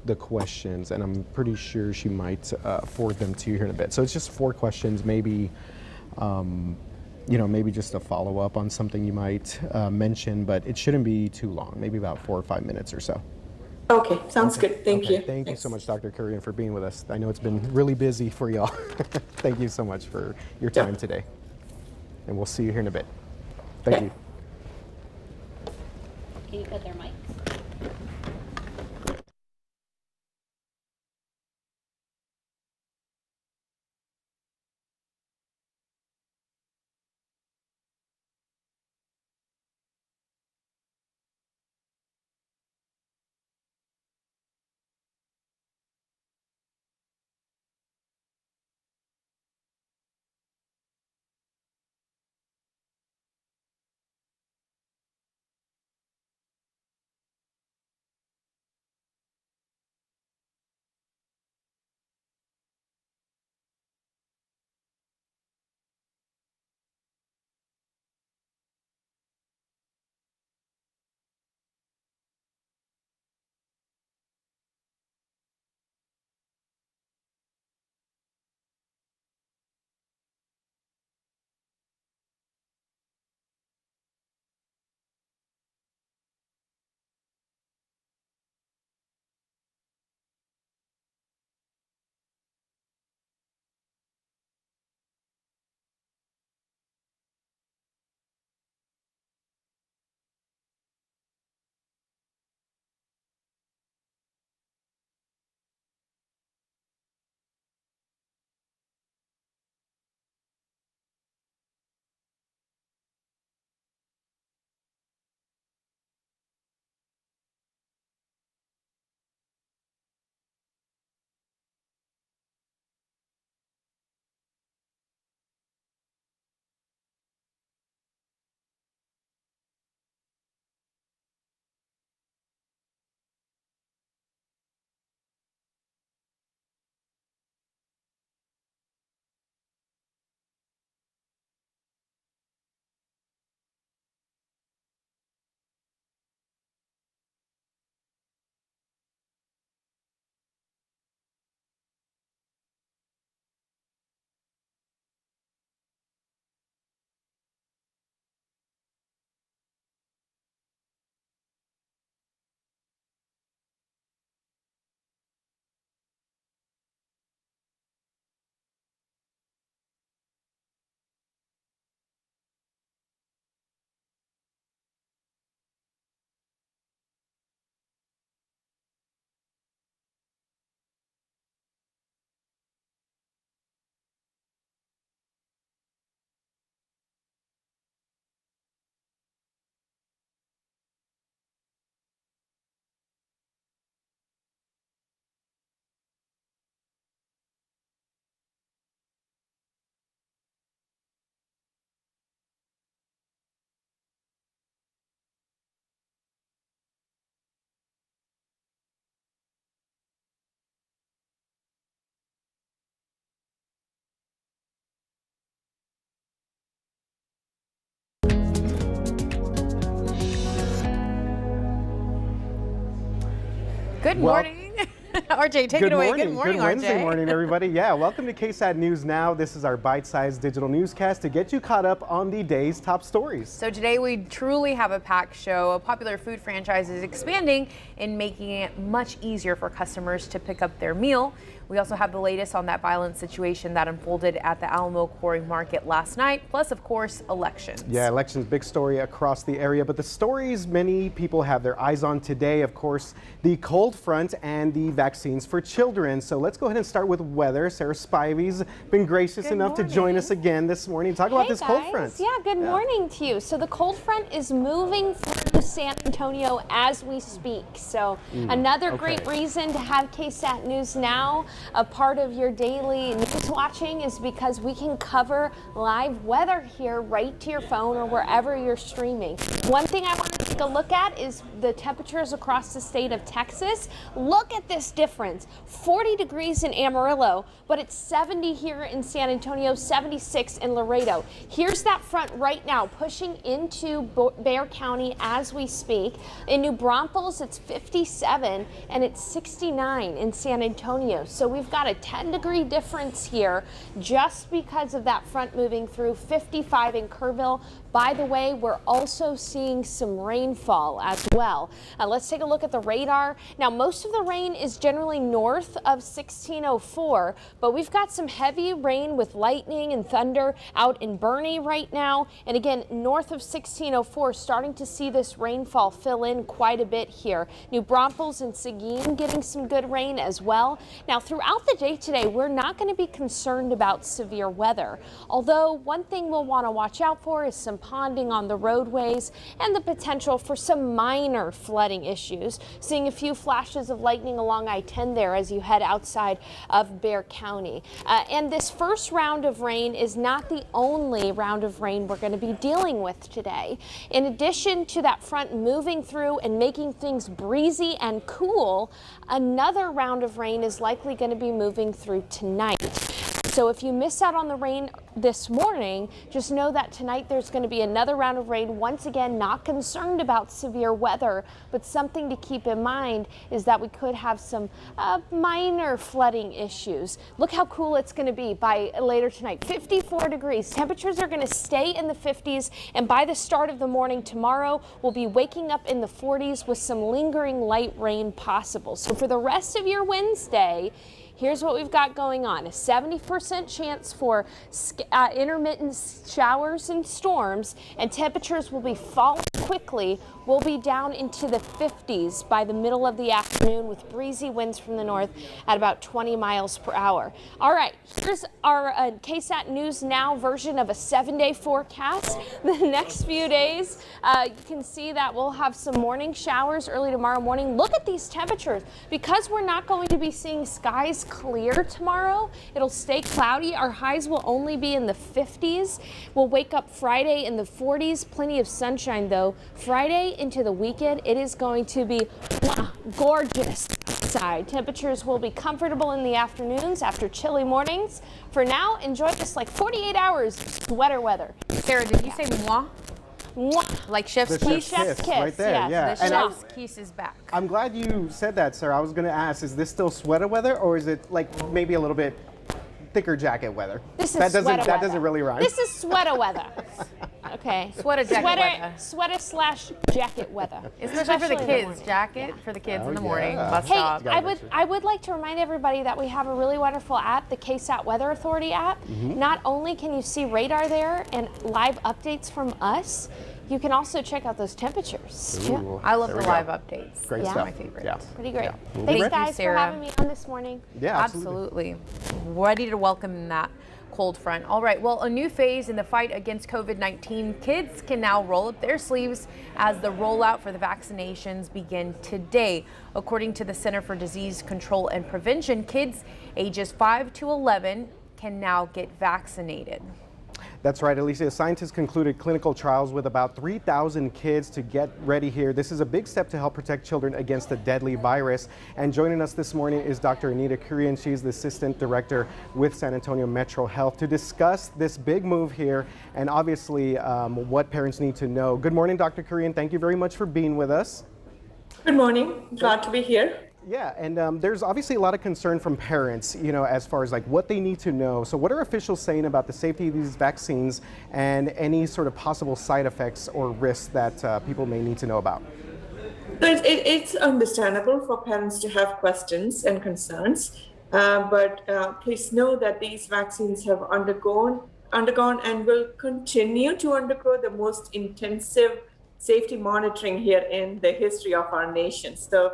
the questions, and I'm pretty sure she might forward them to you here in a bit. So it's just 4 questions, maybe, maybe just a follow-up on something you might mention, but it shouldn't be too long, maybe about 4 or 5 minutes or so. Okay, sounds good. Thank you. Thank you so much, Dr. Curry, for being with us. I know it's been really busy for y'all. Thank you so much for your time today. And we'll see you here in a bit. Thank you. Can you put their mics? Good morning. RJ, take it away. Good morning, Good Wednesday RJ. morning, everybody. Yeah, welcome to Ksat News Now. This is our bite-sized digital newscast to get you caught up on the day's top stories. So today we truly have a packed show. A popular food franchise is expanding and making it much easier for customers to pick up their meal. We also have the latest on that violent situation that unfolded at the Alamo Quarry Market last night, plus, of course, elections. Yeah, elections, big story across the area, but the stories many people have their eyes on today, of course, the cold front and the vaccines for children. So let's go ahead and start with weather. Sarah Spivey's been gracious enough to join us again this morning. Talk about this cold front. Yeah, good morning to you. So the cold front is moving through San Antonio as we speak. So another great reason to have Ksat News Now a part of your daily news watching is because we can cover live weather here right to your phone or wherever you're streaming. One thing I want to take a look at is the temperatures across the state of Texas. Look at this difference. 40 degrees in Amarillo, but it's 70 here in San Antonio, 76 in Laredo. Here's that front right now pushing into Bexar County as we speak. In New Braunfels, it's 57 and it's 69 in San Antonio. So we've got a 10-degree difference here just because of that front moving through. 55 in Kerrville. By the way, we're also seeing some rainfall as well. Let's take a look at the radar. Now, most of the rain is generally north of 1604, but we've got some heavy rain with lightning and thunder out in Bernie right now. And again, north of 1604, starting to see this rainfall fill in quite a bit here. New Braunfels and Seguin getting some good rain as well. Now, throughout the day today, we're not going to be concerned about severe weather. Although one thing we'll want to watch out for is some ponding on the roadways and the potential for some minor flooding issues. Seeing a few flashes of lightning along I-10 there as you head outside of Bexar County. And this first round of rain is not the only round of rain we're going to be dealing with today. In addition to that front moving through and making things breezy and cool, another round of rain is likely going to be moving through tonight. So if you miss out on the rain this morning, just know that tonight there's going to be another round of rain. Once again, not concerned about severe weather, but something to keep in mind is that we could have some minor flooding issues. Look how cool it's going to be by later tonight. 54 degrees. Temperatures are going to stay in the 50s, and by the start of the morning tomorrow, we'll be waking up in the 40s with some lingering light rain possible. So for the rest of your Wednesday, here's what we've got going on. A 70% chance for intermittent showers and storms, and temperatures will be falling quickly. We'll be down into the 50s by the middle of the afternoon with breezy winds from the north at about 20 miles per hour. All right, here's our Ksat News Now version of a 7-day forecast. The next few days, you can see that we'll have some morning showers early tomorrow morning. Look at these temperatures. Because we're not going to be seeing skies clear tomorrow, it'll stay cloudy. Our highs will only be in the 50s. We'll wake up Friday in the 40s. Plenty of sunshine though. Friday into the weekend, it is going to be gorgeous outside. Temperatures will be comfortable in the afternoons after chilly mornings. For now, enjoy just like 48 hours of sweater weather. Sarah, did you say moi? Mwah. Like chef's The kiss? chef's kiss, right there, yes. yeah. The And chef's kiss is back. I'm glad you said that, Sarah. I was going to ask, is this still sweater weather, or is it like maybe a little bit thicker jacket weather? This is that doesn't sweater that weather. doesn't really rhyme. This is sweater weather. Okay. Sweater jacket weather. Sweater / jacket weather. Especially for the in the kids. morning. Jacket for the kids Oh, in the morning. yeah. Must Hey, stop. I would like to remind everybody that we have a really wonderful app, the Ksat Weather Authority app. Not only can you see radar there and live updates from us, you can also check out those temperatures. Yeah. Ooh, I love there the we go. live updates. Great Yeah. stuff. My favorite. Yeah. Pretty great. Yeah. Thanks, Thank you, guys, for Sarah. having me on this morning. Yeah, absolutely. Absolutely. Ready to welcome that cold front. All right, well, a new phase in the fight against COVID-19. Kids can now roll up their sleeves as the rollout for the vaccinations begin today. According to the Center for Disease Control and Prevention, kids ages 5 to 11 can now get vaccinated. That's right, Alicia. Scientists concluded clinical trials with about 3,000 kids to get ready here. This is a big step to help protect children against the deadly virus. And joining us this morning is Dr. Anita Kurian. She's the Assistant Director with San Antonio Metro Health to discuss this big move here and obviously what parents need to know. Good morning, Dr. Kurian. Thank you very much for being with us. Good morning. Glad to be here. Yeah, and there's obviously a lot of concern from parents, you know, as far as like what they need to know. So what are officials saying about the safety of these vaccines and any sort of possible side effects or risks that people may need to know about? It's understandable for parents to have questions and concerns, but please know that these vaccines have undergone and will continue to undergo the most intensive safety monitoring here in the history of our nation. So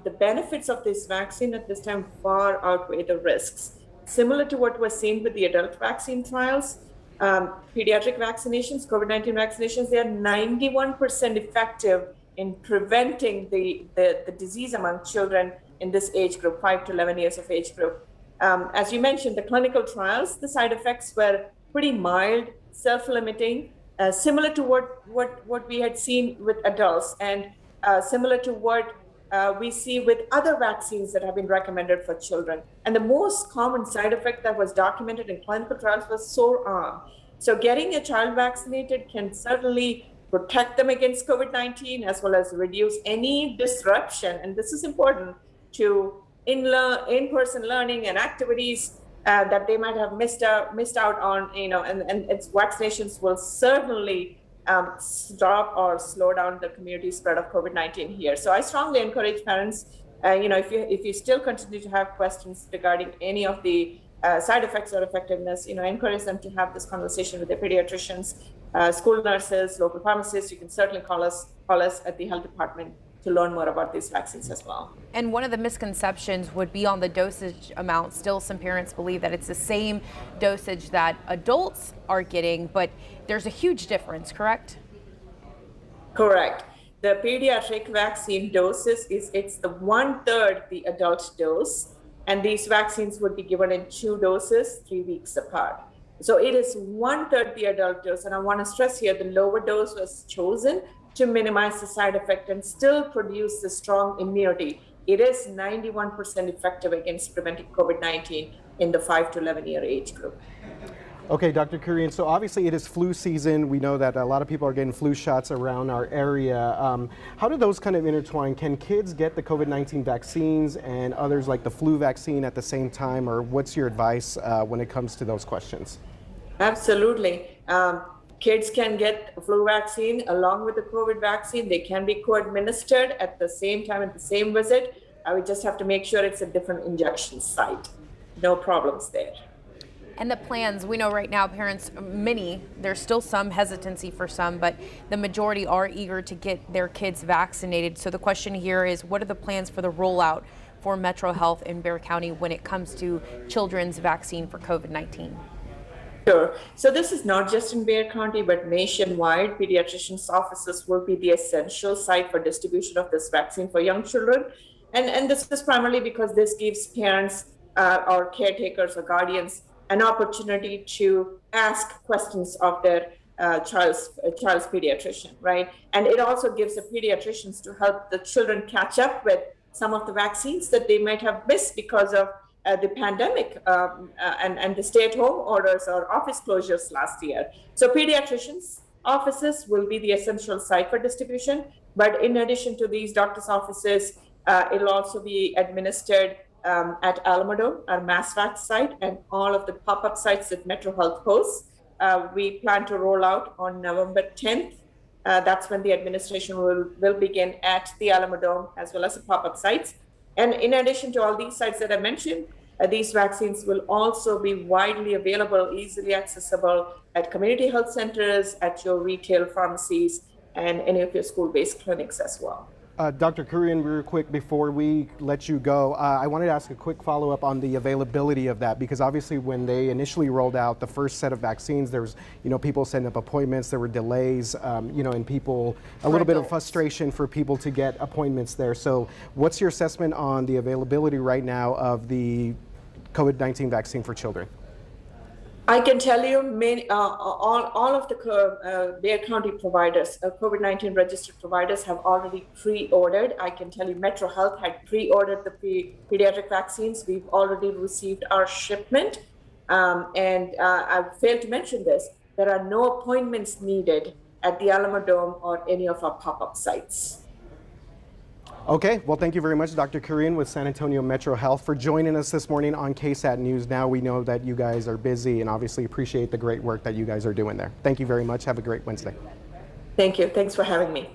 the benefits of this vaccine at this time far outweigh the risks. Similar to what was seen with the adult vaccine trials, pediatric vaccinations, COVID-19 vaccinations, they are 91% effective in preventing the disease among children in this age group, 5 to 11 years of age group. As you mentioned, the clinical trials, the side effects were pretty mild, self-limiting, similar to what we had seen with adults, and similar to what we see with other vaccines that have been recommended for children. And the most common side effect that was documented in clinical trials was sore arm. So getting a child vaccinated can certainly protect them against COVID-19, as well as reduce any disruption, and this is important, to in-person learning and activities that they might have missed out on, and its vaccinations will certainly stop or slow down the community spread of COVID-19 here. So I strongly encourage parents, if you still continue to have questions regarding any of the side effects or effectiveness, encourage them to have this conversation with their pediatricians, school nurses, local pharmacists. You can certainly call us at the health department to learn more about these vaccines as well. And one of the misconceptions would be on the dosage amount. Still, some parents believe that it's the same dosage that adults are getting, but there's a huge difference, correct? Correct. The pediatric vaccine doses it's the 1/3 the adult dose, and these vaccines would be given in 2 doses, 3 weeks apart. So it is 1/3 the adult dose, and I want to stress here the lower dose was chosen to minimize the side effect and still produce the strong immunity. It is 91% effective against preventing COVID-19 in the 5 to 11 year age group. Okay, Dr. Kurian, so obviously it is flu season. We know that a lot of people are getting flu shots around our area. How do those kind of intertwine? Can kids get the COVID-19 vaccines and others like the flu vaccine at the same time, or what's your advice when it comes to those questions? Absolutely. Kids can get a flu vaccine along with the COVID vaccine. They can be co-administered at the same time at the same visit. We just have to make sure it's a different injection site. No problems there. And the plans, we know right now parents, there's still some hesitancy for some, but the majority are eager to get their kids vaccinated. So the question here is, what are the plans for the rollout for Metro Health in Bexar County when it comes to children's vaccine for COVID-19? Sure. So this is not just in Bexar County, but nationwide. Pediatricians' offices will be the essential site for distribution of this vaccine for young children. And this is primarily because this gives parents or caretakers or guardians an opportunity to ask questions of their child's pediatrician, right? And it also gives the pediatricians to help the children catch up with some of the vaccines that they might have missed because of the pandemic and the stay-at-home orders or office closures last year. So pediatricians' offices will be the essential site for distribution. But in addition to these doctors' offices, it'll also be administered at Alamodome, our MassVax site, and all of the pop-up sites that Metro Health hosts. We plan to roll out on November 10th. That's when the administration will begin at the Alamodome as well as the pop-up sites. And in addition to all these sites that I mentioned, these vaccines will also be widely available, easily accessible at community health centers, at your retail pharmacies, and any of your school-based clinics as well. Dr. Kurian, real quick before we let you go, I wanted to ask a quick follow-up on the availability of that, because obviously when they initially rolled out the first set of vaccines, there was, people setting up appointments, there were delays, and people, a little bit of frustration for people to get appointments there. So what's your assessment on the availability right now of the COVID-19 vaccine for children? I can tell you all of the Bexar County providers, COVID-19 registered providers have already pre-ordered. I can tell you Metro Health had pre-ordered the pediatric vaccines. We've already received our shipment. And I failed to mention this. There are no appointments needed at the Alamodome or any of our pop-up sites. Okay, well, thank you very much, Dr. Kurian with San Antonio Metro Health, for joining us this morning on Ksat News. Now we know that you guys are busy and obviously appreciate the great work that you guys are doing there. Thank you very much. Have a great Wednesday. Thank you. Thanks for having me.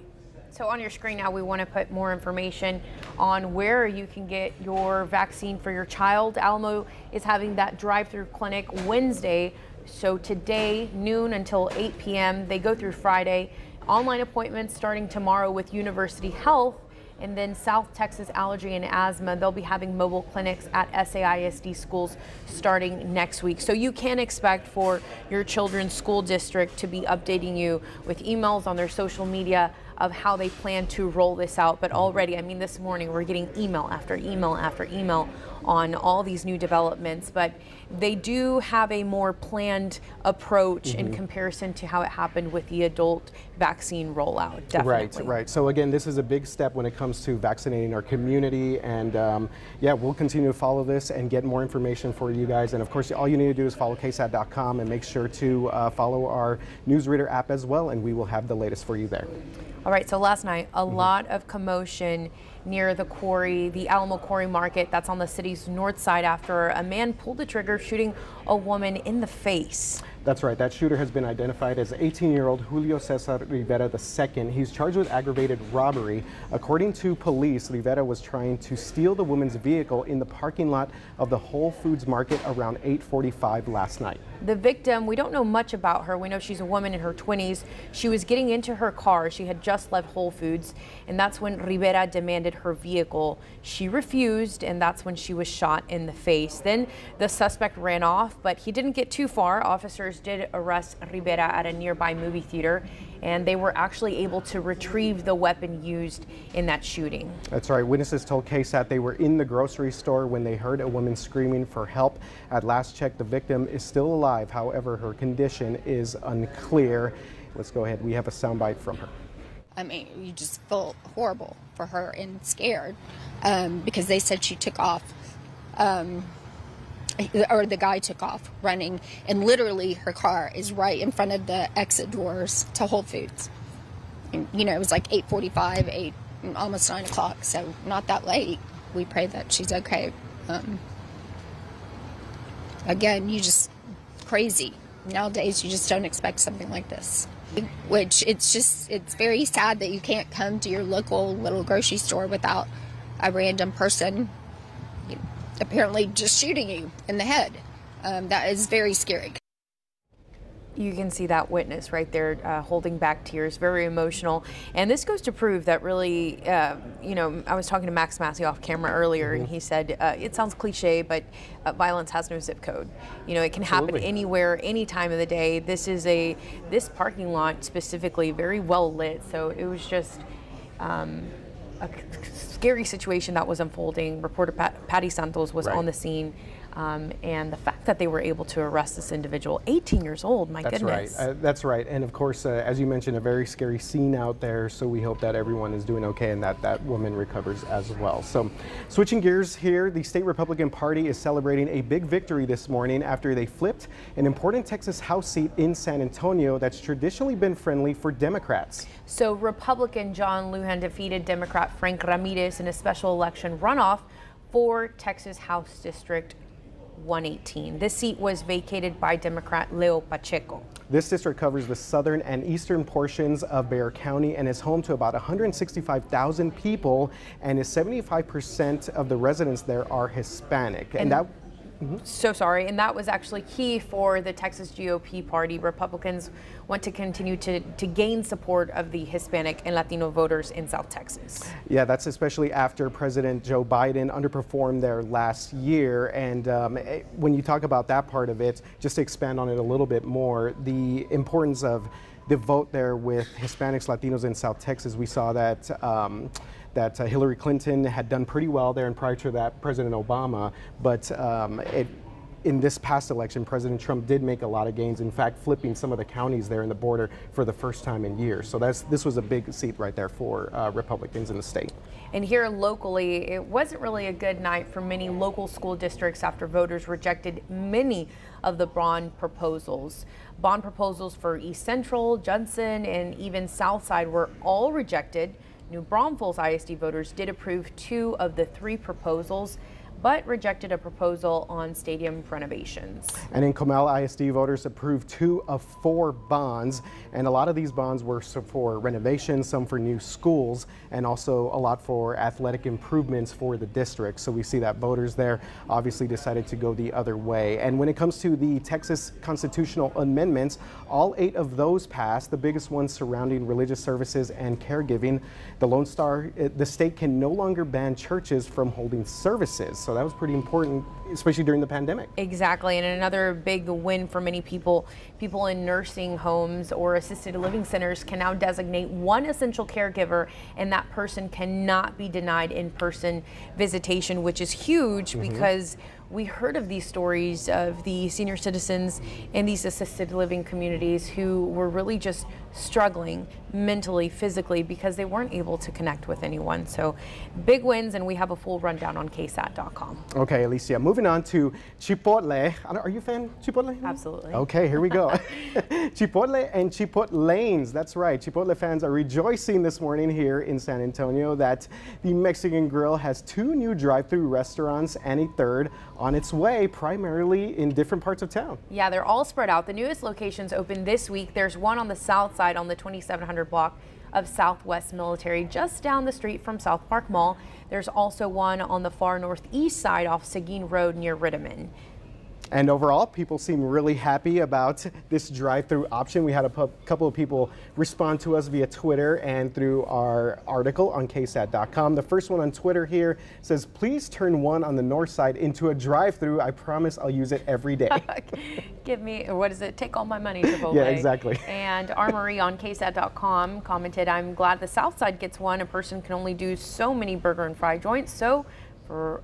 So on your screen now, we want to put more information on where you can get your vaccine for your child. Alamo is having that drive-through clinic Wednesday. So today, noon until 8 p.m. They go through Friday. Online appointments starting tomorrow with University Health. And then South Texas Allergy and Asthma, they'll be having mobile clinics at SAISD schools starting next week. So you can expect for your children's school district to be updating you with emails on their social media of how they plan to roll this out. But already, I mean, this morning we're getting email after email after email on all these new developments, but they do have a more planned approach in comparison to how it happened with the adult vaccine rollout. Definitely. Right. So again, this is a big step when it comes to vaccinating our community, and yeah, we'll continue to follow this and get more information for you guys. And of course, all you need to do is follow ksat.com and make sure to follow our newsreader app as well, and we will have the latest for you there. All right, so last night, a lot of commotion near the Quarry, the Alamo Quarry Market that's on the city's north side after a man pulled the trigger shooting a woman in the face. That's right. That shooter has been identified as 18-year-old Julio Cesar Rivera II. He's charged with aggravated robbery. According to police, Rivera was trying to steal the woman's vehicle in the parking lot of the Whole Foods Market around 8:45 last night. The victim, we don't know much about her. We know she's a woman in her 20s. She was getting into her car. She had just left Whole Foods, and that's when Rivera demanded her vehicle. She refused, and that's when she was shot in the face. Then the suspect ran off, but he didn't get too far. Officers did arrest Rivera at a nearby movie theater, and they were actually able to retrieve the weapon used in that shooting. That's right. Witnesses told KSAT they were in the grocery store when they heard a woman screaming for help. At last check, the victim is still alive. However, her condition is unclear. Let's go ahead. We have a soundbite from her. I mean, you just feel horrible for her and scared because they said she took off, or the guy took off running, and literally her car is right in front of the exit doors to Whole Foods. And, you know, it was like 8:45, almost 9 o'clock, so not that late. We pray that she's okay. Again, you just crazy. Nowadays, you just don't expect something like this. Which it's very sad that you can't come to your local little grocery store without a random person apparently just shooting you in the head. That is very scary. You can see that witness right there holding back tears, very emotional. And this goes to prove that really, you know, I was talking to Max Massey off camera earlier, and he said, it sounds cliche, but violence has no zip code. You know, it can happen anywhere, any time of the day. This parking lot specifically, very well lit. So it was just a scary situation that was unfolding. Reporter Patty Santos was on the scene. And the fact that they were able to arrest this individual, 18 years old, my goodness. That's right. And of course, as you mentioned, a very scary scene out there. So we hope that everyone is doing okay and that that woman recovers as well. So switching gears here, the state Republican Party is celebrating a big victory this morning after they flipped an important Texas House seat in San Antonio that's traditionally been friendly for Democrats. So Republican John Lujan defeated Democrat Frank Ramirez in a special election runoff for Texas House District 118. This seat was vacated by Democrat Leo Pacheco. This district covers the southern and eastern portions of Bexar County and is home to about 165,000 people, and is 75% of the residents there are Hispanic. And that So sorry, and that was actually key for the Texas GOP party. Republicans want to continue to gain support of the Hispanic and Latino voters in South Texas. Yeah, that's especially after President Joe Biden underperformed there last year. And when you talk about that part of it, just to expand on it a little bit more, the importance of the vote there with Hispanics, Latinos in South Texas, we saw that Hillary Clinton had done pretty well there, and prior to that, President Obama. But in this past election, President Trump did make a lot of gains, in fact, flipping some of the counties there in the border for the first time in years. So this was a big seat right there for Republicans in the state. And here locally, it wasn't really a good night for many local school districts after voters rejected many of the bond proposals. Bond proposals for East Central, Judson, and even Southside were all rejected. New Braunfels ISD voters did approve 2 of the 3 proposals, but rejected a proposal on stadium renovations. And in Comal, ISD voters approved 2 of 4 bonds, and a lot of these bonds were for renovations, some for new schools, and also a lot for athletic improvements for the district. So we see that voters there obviously decided to go the other way. And when it comes to the Texas constitutional amendments, all 8 of those passed, the biggest ones surrounding religious services and caregiving. The Lone Star, the state can no longer ban churches from holding services. So that was pretty important, especially during the pandemic. Exactly, and another big win for many people. People in nursing homes or assisted living centers can now designate one essential caregiver, and that person cannot be denied in-person visitation, which is huge because we heard of these stories of the senior citizens in these assisted living communities who were really just struggling mentally, physically, because they weren't able to connect with anyone. So big wins, and we have a full rundown on ksat.com. Okay, Alicia, moving on to Chipotle. Are you a fan of Chipotle? Absolutely. Okay, here we go. Chipotle and Chipotlanes. That's right. Chipotle fans are rejoicing this morning here in San Antonio that the Mexican Grill has 2 new drive-through restaurants and a third on its way, primarily in different parts of town. Yeah, they're all spread out. The newest locations opened this week. There's one on the south side on the 2700 block of Southwest Military, just down the street from South Park Mall. There's also one on the far northeast side off Seguin Road near Rittiman. And overall, people seem really happy about this drive-through option. We had a couple of people respond to us via Twitter and through our article on ksat.com. The first one on Twitter here says, please turn one on the north side into a drive-through. I promise I'll use it every day. Give me, what is it? Take all my money, Chipotle. Yeah, exactly. And Armory on ksat.com commented, I'm glad the south side gets one. A person can only do so many burger and fry joints. So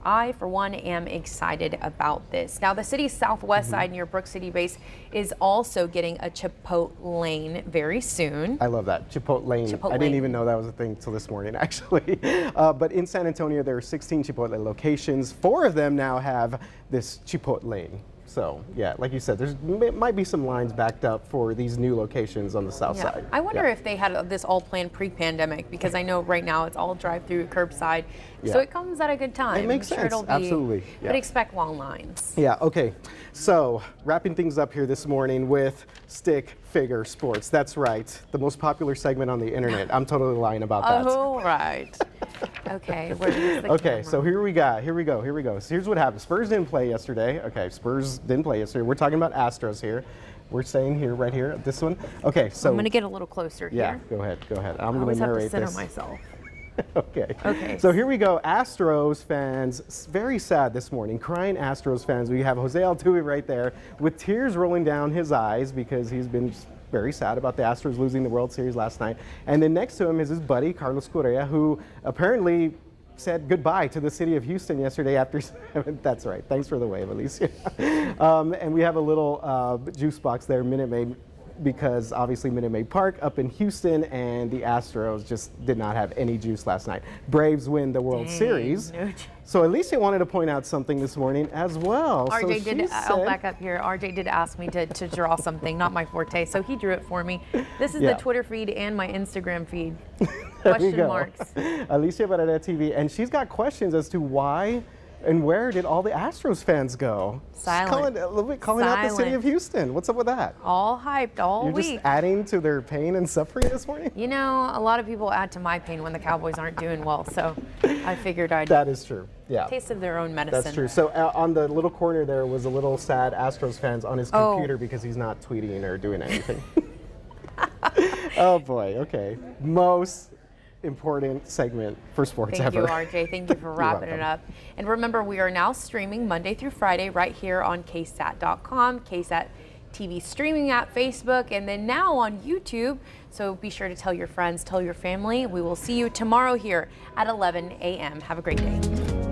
I, for one, am excited about this. Now, the city's southwest side near Brook City Base is also getting a Chipotlane very soon. I love that, Chipotlane. I didn't even know that was a thing till this morning, actually. But in San Antonio, there are 16 Chipotle locations. 4 of them now have this Chipotlane. So, yeah, like you said, there might be some lines backed up for these new locations on the south side. I wonder if they had this all planned pre-pandemic, because I know right now it's all drive-through, curbside. So it comes at a good time. It makes sense, absolutely. But expect long lines. Yeah, okay. So, wrapping things up here this morning with stick figure sports. That's right, the most popular segment on the internet. I'm totally lying about that. Oh, right. Okay, where's the Okay, camera? so here we go. So here's what happened. Spurs didn't play yesterday. Okay, Spurs didn't play yesterday. We're talking about Astros here. We're saying here, right here, this one. Okay, so I'm going to get a little closer yeah, here. go ahead. I'm I going always to have to narrate center this. myself. Okay. So here we go. Astros fans, very sad this morning. Crying Astros fans. We have Jose Altuve right there with tears rolling down his eyes because he's been very sad about the Astros losing the World Series last night. And then next to him is his buddy, Carlos Correa, who apparently said goodbye to the city of Houston yesterday after. That's right. Thanks for the wave, Alicia. And we have a little juice box there, Minute Maid, because obviously Minute Maid Park up in Houston, and the Astros just did not have any juice last night. Braves win the World Series. No. So Alicia wanted to point out something this morning as well. RJ I'll back up here. RJ did ask me to draw something, not my forte, so he drew it for me. This is the Twitter feed and my Instagram feed. Question marks. Alicia Barrera TV, and she's got questions as to why and where did all the Astros fans go? Silent. Calling out the city of Houston. What's up with that? All hyped all week. You're just adding to their pain and suffering this morning? You know, a lot of people add to my pain when the Cowboys aren't doing well, so I figured I'd That is true, yeah. taste of their own medicine. That's true. So on the little corner there was a little sad Astros fans on his computer because he's not tweeting or doing anything. Oh boy, okay. Most important segment for sports ever. Thank you, RJ. Thank you for wrapping it up. And remember, we are now streaming Monday through Friday right here on ksat.com, KSAT TV streaming app, Facebook, and then now on YouTube. So be sure to tell your friends, tell your family. We will see you tomorrow here at 11 a.m. Have a great day.